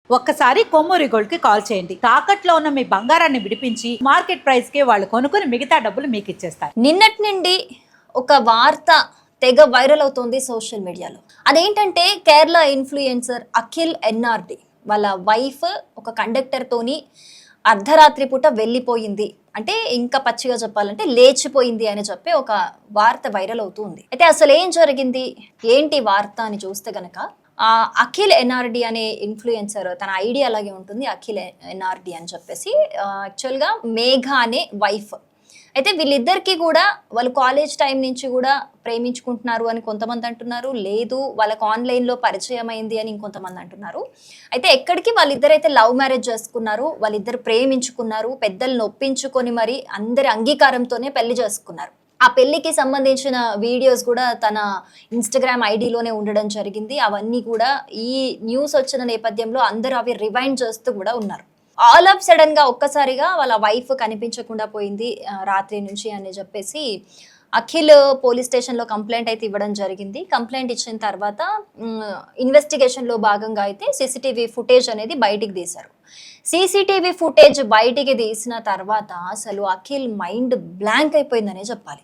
ఒక్కసారి కొమ్మూరి గోల్డ్ కి కాల్ చేయండి. తాకట్లో ఉన్న మీ బంగారాన్ని విడిపించి మార్కెట్ ప్రైస్ కి వాళ్ళు కొనుక్కుని మిగతా డబ్బులు మీకు ఇచ్చేస్తారు. నిన్నటి నుండి ఒక వార్త తెగ వైరల్ అవుతోంది సోషల్ మీడియాలో. అదేంటంటే కేరళ ఇన్ఫ్లుయెన్సర్ అఖిల్ ఎన్ఆర్డి వాళ్ళ వైఫ్ ఒక కండక్టర్ తోని అర్ధరాత్రి పూట వెళ్ళిపోయింది, అంటే ఇంకా పచ్చిగా చెప్పాలంటే లేచిపోయింది అని చెప్పి ఒక వార్త వైరల్ అవుతుంది. అయితే అసలు ఏం జరిగింది, ఏంటి వార్త అని చూస్తే గనక అఖిల్ ఎన్ఆర్డి అనే ఇన్ఫ్లుయెన్సర్, తన ఐడియా అలాగే ఉంటుంది అఖిల్ ఎన్ఆర్డి అని చెప్పేసి, యాక్చువల్గా మేఘ అనే వైఫ్. అయితే వీళ్ళిద్దరికి కూడా వాళ్ళు కాలేజ్ టైం నుంచి కూడా ప్రేమించుకుంటున్నారు అని కొంతమంది అంటున్నారు, లేదు వాళ్ళకి ఆన్లైన్లో పరిచయం అయింది అని ఇంకొంతమంది అంటున్నారు. అయితే ఎక్కడికి వాళ్ళిద్దరైతే లవ్ మ్యారేజ్ చేసుకున్నారు, వాళ్ళిద్దరు ప్రేమించుకున్నారు, పెద్దలను ఒప్పించుకొని మరి అందరి అంగీకారంతోనే పెళ్లి చేసుకున్నారు. ఆ పెళ్లికి సంబంధించిన వీడియోస్ కూడా తన ఇన్స్టాగ్రామ్ ఐడిలోనే ఉండడం జరిగింది. అవన్నీ కూడా ఈ న్యూస్ వచ్చిన నేపథ్యంలో అందరూ అవి రివైండ్ చేస్తూ కూడా ఉన్నారు. ఆల్ ఆఫ్ సడన్ గా ఒక్కసారిగా వాళ్ళ వైఫ్ కనిపించకుండా పోయింది రాత్రి నుంచి అని చెప్పేసి అఖిల్ పోలీస్ స్టేషన్లో కంప్లైంట్ అయితే ఇవ్వడం జరిగింది. కంప్లైంట్ ఇచ్చిన తర్వాత ఇన్వెస్టిగేషన్లో భాగంగా అయితే సీసీటీవీ ఫుటేజ్ అనేది బయటికి తీశారు. సీసీటీవీ ఫుటేజ్ బయటికి తీసిన తర్వాత అసలు అఖిల్ మైండ్ బ్లాంక్ అయిపోయిందనే చెప్పాలి.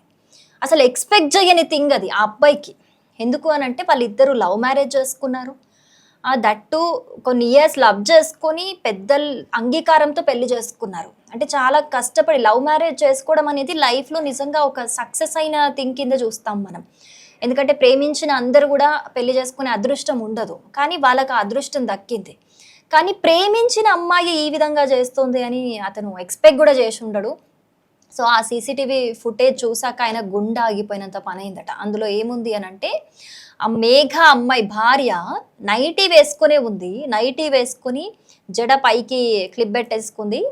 అసలు ఎక్స్పెక్ట్ చేయని థింగ్ అది ఆ అబ్బాయికి. ఎందుకు అని అంటే వాళ్ళిద్దరూ లవ్ మ్యారేజ్ చేసుకున్నారు, దట్టు కొన్ని ఇయర్స్ లవ్ చేసుకొని పెద్దల అంగీకారంతో పెళ్లి చేసుకున్నారు. అంటే చాలా కష్టపడి లవ్ మ్యారేజ్ చేసుకోవడం అనేది లైఫ్లో నిజంగా ఒక సక్సెస్ అయిన థింగ్ కింద చూస్తాం మనం. ఎందుకంటే ప్రేమించిన అందరూ కూడా పెళ్లి చేసుకునే అదృష్టం ఉండదు, కానీ వాళ్ళకి ఆ అదృష్టం దక్కింది. కానీ ప్రేమించిన అమ్మాయి ఈ విధంగా చేస్తుంది అని అతను ఎక్స్పెక్ట్ కూడా చేసి ఉండడు. సో ఆ సీసీటీవీ ఫుటేజ్ చూసాక ఆయన గుండె ఆగిపోయినంత పని అయిందట. అందులో ఏముంది అని అంటే, ఆ మేఘ అమ్మాయి భార్య నైటీ వేసుకునే ఉంది, నైటీ వేసుకుని జడ పైకి క్లిప్ పెట్టేసుకుంది,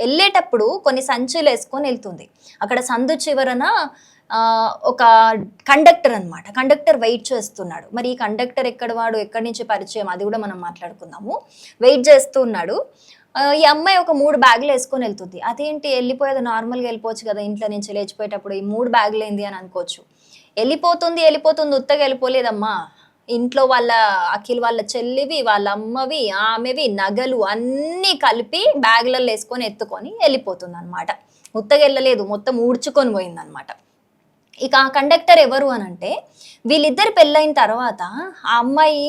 వెళ్ళేటప్పుడు కొన్ని సంచులు వేసుకొని వెళ్తుంది. అక్కడ సందు చివరన ఒక కండక్టర్ అనమాట, కండక్టర్ వెయిట్ చేస్తున్నాడు. మరి ఈ కండక్టర్ ఎక్కడి నుంచి పరిచయం అది కూడా మనం మాట్లాడుకుందాము. వెయిట్ చేస్తూ ఉన్నాడు. ఈ అమ్మాయి ఒక 3 బ్యాగులు వేసుకొని వెళ్తుంది. అదేంటి వెళ్ళిపోయేది, నార్మల్గా వెళ్ళిపోవచ్చు కదా ఇంట్లో నుంచి లేచిపోయేటప్పుడు, ఈ 3 బ్యాగులు ఏంది అని అనుకోవచ్చు. వెళ్ళిపోతుంది ఉత్తగా వెళ్ళిపోలేదమ్మా. ఇంట్లో వాళ్ళ అఖిల్ వాళ్ళ చెల్లివి, వాళ్ళ అమ్మవి, ఆమెవి నగలు అన్నీ కలిపి బ్యాగులలో వేసుకొని ఎత్తుకొని వెళ్ళిపోతుంది అనమాట. ఉత్తగా వెళ్ళలేదు, మొత్తం ఊడ్చుకొని పోయిందనమాట. ఇక ఆ కండక్టర్ ఎవరు అని అంటే, వీళ్ళిద్దరు పెళ్ళైన తర్వాత ఆ అమ్మాయి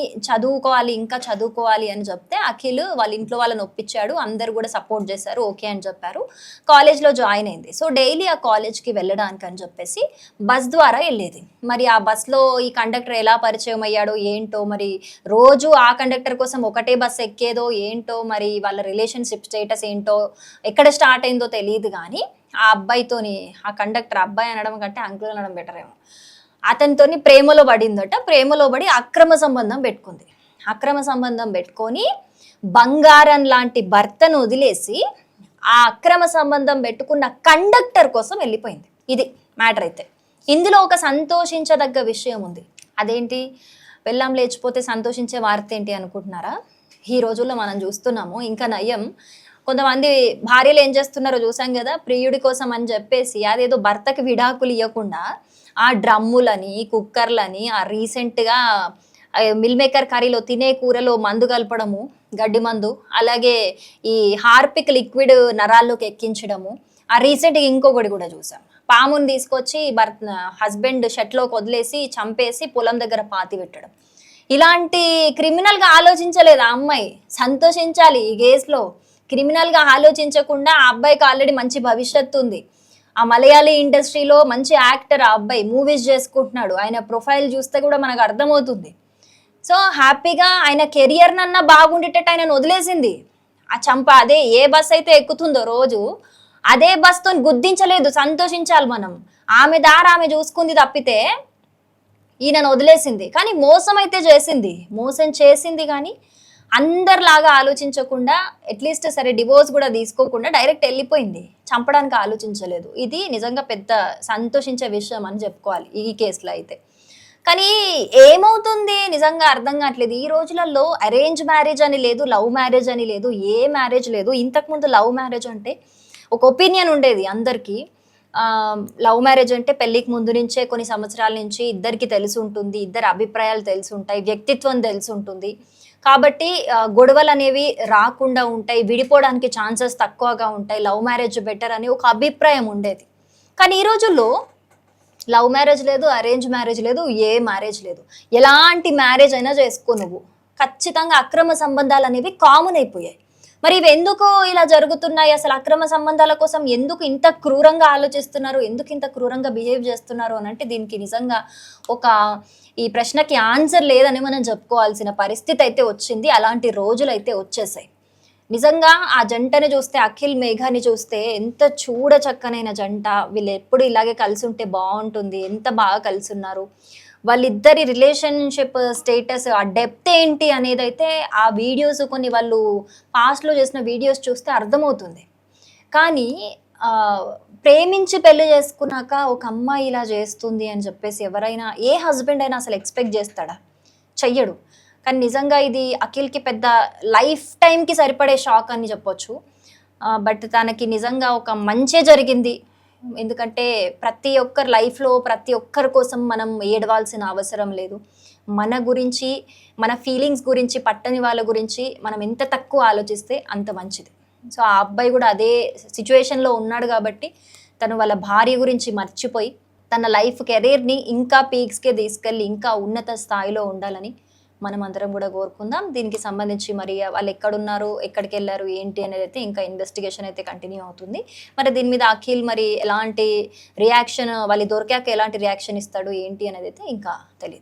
ఇంకా చదువుకోవాలి అని చెప్తే అఖిల్ వాళ్ళ ఇంట్లో వాళ్ళని ఒప్పించాడు. అందరు కూడా సపోర్ట్ చేశారు, ఓకే అని చెప్పారు. కాలేజ్లో జాయిన్ అయింది. సో డైలీ ఆ కాలేజ్కి వెళ్ళడానికి అని చెప్పేసి బస్ ద్వారా వెళ్ళేది. మరి ఆ బస్లో ఈ కండక్టర్ ఎలా పరిచయం అయ్యాడో ఏంటో, మరి రోజు ఆ కండక్టర్ కోసం ఒకటే బస్ ఎక్కేదో ఏంటో, మరి వాళ్ళ రిలేషన్షిప్ స్టేటస్ ఏంటో, ఎక్కడ స్టార్ట్ అయిందో తెలియదు. కానీ ఆ అబ్బాయితోని, ఆ కండక్టర్ అబ్బాయి అనడం కంటే అంకుల్ అనడం బెటర్ ఏమో, అతనితోని ప్రేమలో పడిందట. ప్రేమలో పడి అక్రమ సంబంధం పెట్టుకుంది. అక్రమ సంబంధం పెట్టుకొని బంగారం లాంటి భర్తను వదిలేసి ఆ అక్రమ సంబంధం పెట్టుకున్న కండక్టర్ కోసం వెళ్ళిపోయింది. ఇది మ్యాటర్. అయితే ఇందులో ఒక సంతోషించదగ్గ విషయం ఉంది. అదేంటి, పెళ్ళాం లేచిపోతే సంతోషించే వార్త ఏంటి అనుకుంటున్నారా? ఈ రోజుల్లో మనం చూస్తున్నాము. ఇంకా నయం, కొంతమంది భార్యలు ఏం చేస్తున్నారో చూసాం కదా, ప్రియుడి కోసం అని చెప్పేసి అదేదో భర్తకి విడాకులు ఇవ్వకుండా ఆ డ్రమ్ములని, కుక్కర్లని, ఆ రీసెంట్గా మిల్ మేకర్ కర్రీలో తినే కూరలో మందు కలపడము, గడ్డి మందు, అలాగే ఈ హార్పిక్ లిక్విడ్ నరాల్లోకి ఎక్కించడము. ఆ రీసెంట్గా ఇంకొకటి కూడా చూసాం, పాముని తీసుకొచ్చి హస్బెండ్ షర్ట్లోకి వదిలేసి చంపేసి పొలం దగ్గర పాతి పెట్టడం. ఇలాంటి క్రిమినల్గా ఆలోచించలేదు ఆ అమ్మాయి. సంతోషించాలి ఈ కేసులో. క్రిమినల్గా ఆలోచించకుండా ఆ అబ్బాయికి ఆల్రెడీ మంచి భవిష్యత్తు ఉంది. ఆ మలయాళీ ఇండస్ట్రీలో మంచి యాక్టర్ ఆ అబ్బాయి, మూవీస్ చేసుకుంటున్నాడు. ఆయన ప్రొఫైల్ చూస్తే కూడా మనకు అర్థమవుతుంది. సో హ్యాపీగా ఆయన కెరియర్ నన్నా బాగుండేటట్టు ఆయన వదిలేసింది. ఆ చంప అదే ఏ బస్ అయితే ఎక్కుతుందో రోజు అదే బస్తో గుద్దించలేదు. సంతోషించాలి మనం. ఆమె దారి ఆమె చూసుకుంది తప్పితే ఈయనను వదిలేసింది. కానీ మోసం అయితే చేసింది, మోసం చేసింది. కానీ అందరిలాగా ఆలోచించకుండా, అట్లీస్ట్ సరే డివోర్స్ కూడా తీసుకోకుండా డైరెక్ట్ వెళ్ళిపోయింది. చంపడానికి ఆలోచించలేదు. ఇది నిజంగా పెద్ద సంతోషించే విషయం అని చెప్పుకోవాలి ఈ కేసులో అయితే. కానీ ఏమవుతుంది నిజంగా అర్థం కావట్లేదు. ఈ రోజులలో అరేంజ్ మ్యారేజ్ అని లేదు, లవ్ మ్యారేజ్ అని లేదు, ఏ మ్యారేజ్ లేదు. ఇంతకుముందు లవ్ మ్యారేజ్ అంటే ఒక ఒపీనియన్ ఉండేది అందరికీ. లవ్ మ్యారేజ్ అంటే పెళ్లికి ముందు నుంచే కొన్ని సంవత్సరాల నుంచి ఇద్దరికి తెలిసి ఉంటుంది, ఇద్దరు అభిప్రాయాలు తెలిసి ఉంటాయి, వ్యక్తిత్వం తెలిసి ఉంటుంది. కాబట్టి గొడవలు అనేవి రాకుండా ఉంటాయి, విడిపోవడానికి ఛాన్సెస్ తక్కువగా ఉంటాయి, లవ్ మ్యారేజ్ బెటర్ అని ఒక అభిప్రాయం ఉండేది. కానీ ఈ రోజుల్లో లవ్ మ్యారేజ్ లేదు, అరేంజ్ మ్యారేజ్ లేదు, ఏ మ్యారేజ్ లేదు. ఎలాంటి మ్యారేజ్ అయినా చేసుకో నువ్వు. ఖచ్చితంగా అక్రమ సంబంధాలు అనేవి కామన్ అయిపోయాయి. మరి ఇవి ఎందుకు ఇలా జరుగుతున్నాయి? అసలు అక్రమ సంబంధాల కోసం ఎందుకు ఇంత క్రూరంగా ఆలోచిస్తున్నారు? ఎందుకు ఇంత క్రూరంగా బిహేవ్ చేస్తున్నారు అని అంటే దీనికి నిజంగా ఒక ఈ ప్రశ్నకి ఆన్సర్ లేదని మనం చెప్పుకోవాల్సిన పరిస్థితి అయితే వచ్చింది. అలాంటి రోజులు అయితే వచ్చేసాయి. నిజంగా ఆ జంటని చూస్తే, అఖిల్ మేఘాని చూస్తే ఎంత చూడ చక్కనైన జంట. వీళ్ళు ఎప్పుడు ఇలాగే కలిసి ఉంటే బాగుంటుంది, ఎంత బాగా కలిసి ఉన్నారు, వాళ్ళిద్దరి రిలేషన్షిప్ స్టేటస్, ఆ డెప్త్ ఏంటి అనేది అయితే ఆ వీడియోస్, కొన్ని వాళ్ళు పాస్ట్లో చేసిన వీడియోస్ చూస్తే అర్థమవుతుంది. కానీ ప్రేమించి పెళ్లి చేసుకున్నాక ఒక అమ్మాయి ఇలా చేస్తుంది అని చెప్పేసి ఎవరైనా, ఏ హస్బెండ్ అయినా అసలు ఎక్స్పెక్ట్ చేస్తాడా? చెయ్యడు. కానీ నిజంగా ఇది అఖిల్కి పెద్ద లైఫ్ టైంకి సరిపడే షాక్ అని చెప్పొచ్చు. బట్ తనకి నిజంగా ఒక మంచే జరిగింది. ఎందుకంటే ప్రతి ఒక్కరి లైఫ్లో ప్రతి ఒక్కరి కోసం మనం ఏడవాల్సిన అవసరం లేదు. మన గురించి, మన ఫీలింగ్స్ గురించి, పట్టని వాళ్ళ గురించి మనం ఎంత తక్కువ ఆలోచిస్తే అంత మంచిది. సో ఆ అబ్బాయి కూడా అదే సిచ్యువేషన్లో ఉన్నాడు కాబట్టి తను వాళ్ళ భార్య గురించి మర్చిపోయి తన లైఫ్ కెరీర్ని ఇంకా పీక్స్కే తీసుకెళ్ళి ఇంకా ఉన్నత స్థాయిలో ఉండాలని మనం అందరం కూడా కోరుకుందాం. దీనికి సంబంధించి మరి వాళ్ళు ఎక్కడున్నారు, ఎక్కడికి వెళ్ళారు, ఏంటి అనేది అయితే ఇంకా ఇన్వెస్టిగేషన్ అయితే కంటిన్యూ అవుతుంది. మరి దీని మీద అఖిల్ మరి ఎలాంటి రియాక్షన్, వాళ్ళు దొరికాక ఎలాంటి రియాక్షన్ ఇస్తాడు ఏంటి అనేది అయితే ఇంకా తెలియదు.